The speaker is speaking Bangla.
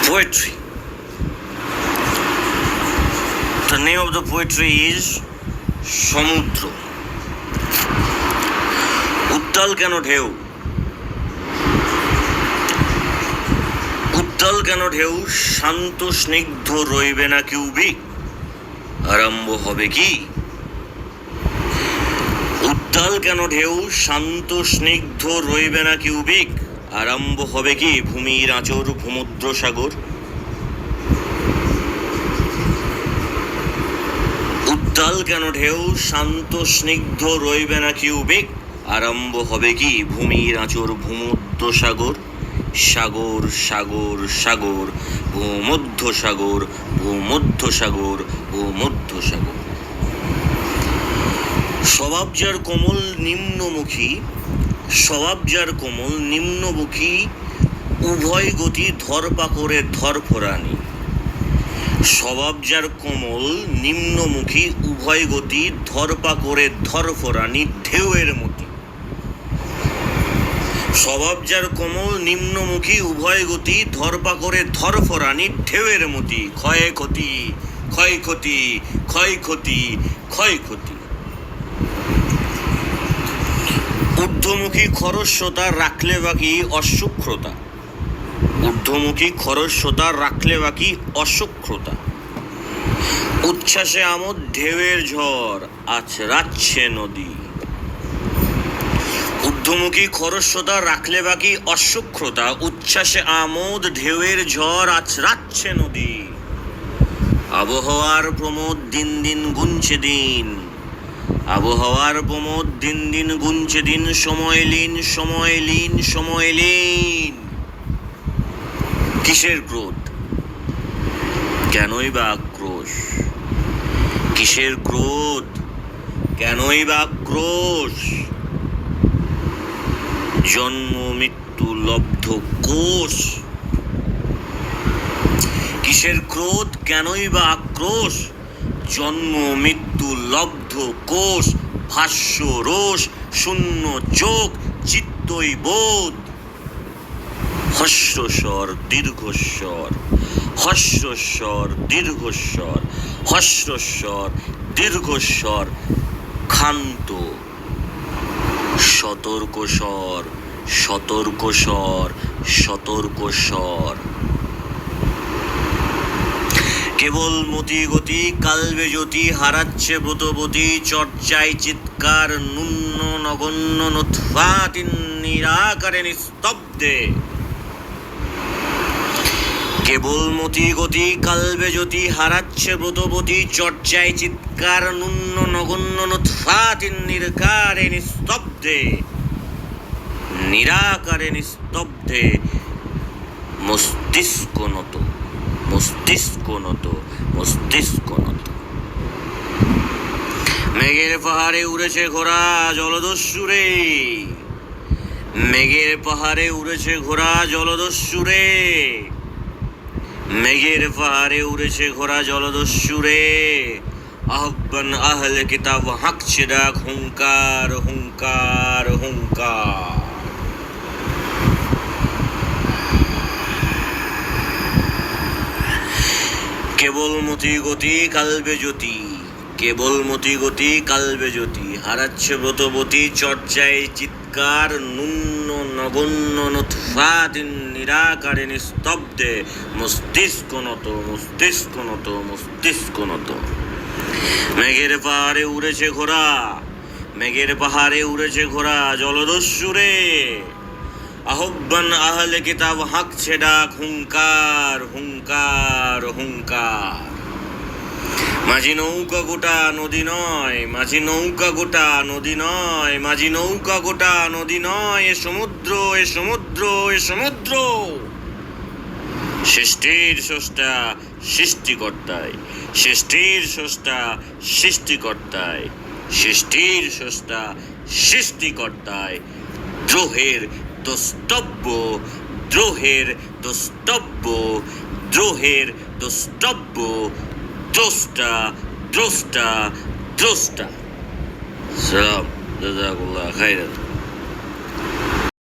Poetry. The name of the poetry is সমুদ্র। উত্তাল কেন ঢেউ, উত্তাল কেন ঢেউ, শান্ত স্নিগ্ধ রইবে না কিউবিক, আরম্ভ হবে কি? উত্তাল কেন ঢেউ, শান্ত স্নিগ্ধ রইবে না কিউবিক, আরম্ভ হবে কি? ভূমির আঁচড় ভূমুদ্র সাগর। উত্তাল কেন ঢেউ, শান্ত স্নিগ্ধ রইবে না কিউবিক, আরম্ভ হবে কি? ভূমির আঁচড় ভূমুদ্র সাগর। সাগর সাগর সাগর, ভূমধ্য সাগর, ভূমধ্য সাগর, ভূমধ্য সাগর। স্বভাব যার কোমল নিম্নমুখী, স্বভাব যার কোমল নিম্নমুখী, উভয় গতি ধরপাকড়ে ধরফরানি। স্বভাব যার কোমল নিম্নমুখী, উভয় গতি ধরপাকড়ে ধরফরানি, ঢেউয়ের মতি। স্বভাব যার কোমল নিম্নমুখী, উভয় গতি ধরপাকড়ে ধরফরানি, ঢেউয়ের মতি। ক্ষয়ক্ষতি ক্ষয়ক্ষতি ক্ষয়ক্ষতি ক্ষয়ক্ষতি। ঊর্ধ্বমুখী খরস্রোতা রাখলে বাকি অসূক্ষ্মতা, ঊর্ধ্বমুখী খরস্রোতা রাখলে বাকি অসূক্ষ্মতা। উচ্ছ্বাসে আমোদ ঢেউয়ের ঝড় আছড়াচ্ছে নদী। ঊর্ধ্বমুখী খরস্রোতা রাখলে বাকি অসূক্ষ্মতা, উচ্ছ্বাসে আমোদ ঢেউয়ের ঝড় আছড়াচ্ছে নদী। আবহাওয়ার প্রমোদ দিন দিন গুনছে দিন, আবহাওয়ার প্রমোদ দিন দিন গুনছে দিন, সময় লীন সময় লীন সময় লীন। কিসের ক্রোধ, কেনই বা আক্রোশ? কিসের ক্রোধ, কেনই বা আক্রোশ? জন্ম মৃত্যু লব্ধ কোষ। কিসের ক্রোধ, কেনই বা আক্রোশ? জন্ম মৃত্যু লব্ধ কোষ। ভাষ্য রোষ, শূন্য চোখ, চিত্তই বোধ। হস্যস্বর দীর্ঘস্বর, হস্যস্বর দীর্ঘস্বর, হস্যস্বর দীর্ঘস্বর, ক্ষান্ত। সতর্কস্বর সতর্কস্বর সতর্কস্বর। কেবল মতি গতি কালবে জ্যোতি, হারাচ্ছে ব্রতবতী চর্চায় চিৎকার, নুন্ন নগণ্য নুৎফাতিন নিরাকারে নিস্তব্ধে। কেবল মতি গতি কালবে জ্যোতি, হারাচ্ছে ব্রতবতী চর্চায় চিৎকার, নুন্ন নগণ্য নুৎফাতিন নিরাকারে নিস্তব্ধে। নিরাকারে নিস্তব্ধে। মস্তিষ্ক নত, মস্তিষ্ক নত, মস্তিষ্ক নত। মেঘের পাহাড়ে উড়েছে ঘোড়া জলদস্যুরে, মেঘের পাহাড়ে উড়েছে ঘোড়া জলদস্যুরে, মেঘের পাহাড়ে উড়েছে ঘোড়া জলদস্যুরে। আহ্বান আহলে কিতাব হাঁকছে ডাক, হুঙ্কার হুঙ্কার হুঙ্কার। কেবল মতি গতি কালবে জ্যোতি, কেবল মতি গতি কালবে জ্যোতি, হারাচ্ছে ব্রতবতী চর্চায় চিৎকার, নুন্ন নগণ্য নুৎফাতিন নিরাকারে নিস্তব্ধে। মস্তিষ্ক নত, মস্তিষ্ক নত, মস্তিষ্ক নত। মেঘের পাহাড়ে উড়েছে ঘোড়া, মেঘের পাহাড়ে উড়েছে ঘোড়া জলদস্যুরে। আহ্বান আহলে কিতাব হাঁকছে ডাক, হুঙ্কার হুঙ্কার হুঙ্কার। মাঝি নৌকা গোটা নদী নয়, মাঝি নৌকা গোটা নদী নয়, মাঝি নৌকা গোটা নদী নয়, এ সমুদ্র এ সমুদ্র এ সমুদ্র। সৃষ্টির স্রষ্টা সৃষ্টিকর্তায়, সৃষ্টির স্রষ্টা সৃষ্টিকর্তায়, সৃষ্টির স্রষ্টা সৃষ্টিকর্তায়। দ্রোহের দ্রষ্টব্য, দ্রোহের দ্রষ্টব্য, দ্রোহের দ্রষ্টব্য, দ্রষ্টা দ্রষ্টা দ্রষ্টা। সালাম, জাযাকুল্লাহ খাইরান।